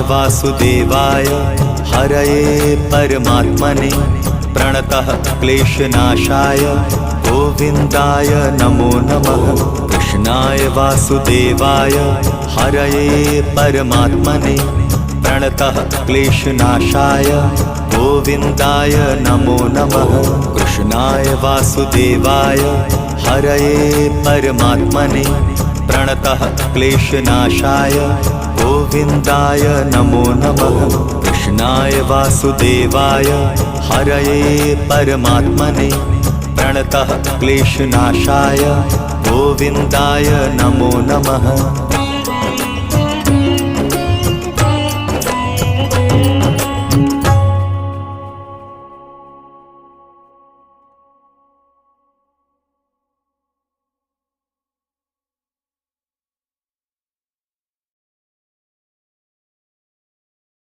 वासुदेवाय हरये परमात्मने प्रणतः क्लेशनाशाय गोविन्दाय नमो नमः। कृष्णाय वासुदेवाय हरये परमात्मने प्रणतः क्लेशनाशाय गोविन्दाय नमो नमः। कृष्णाय वासुदेवाय हरये परमात्मने प्रणतः क्लेशनाशाय गोविन्दाय नमो नमः। कृष्णाय वासुदेवाय हरये परमात्मने प्रणतः क्लेशनाशाय गोविन्दाय नमो नमः।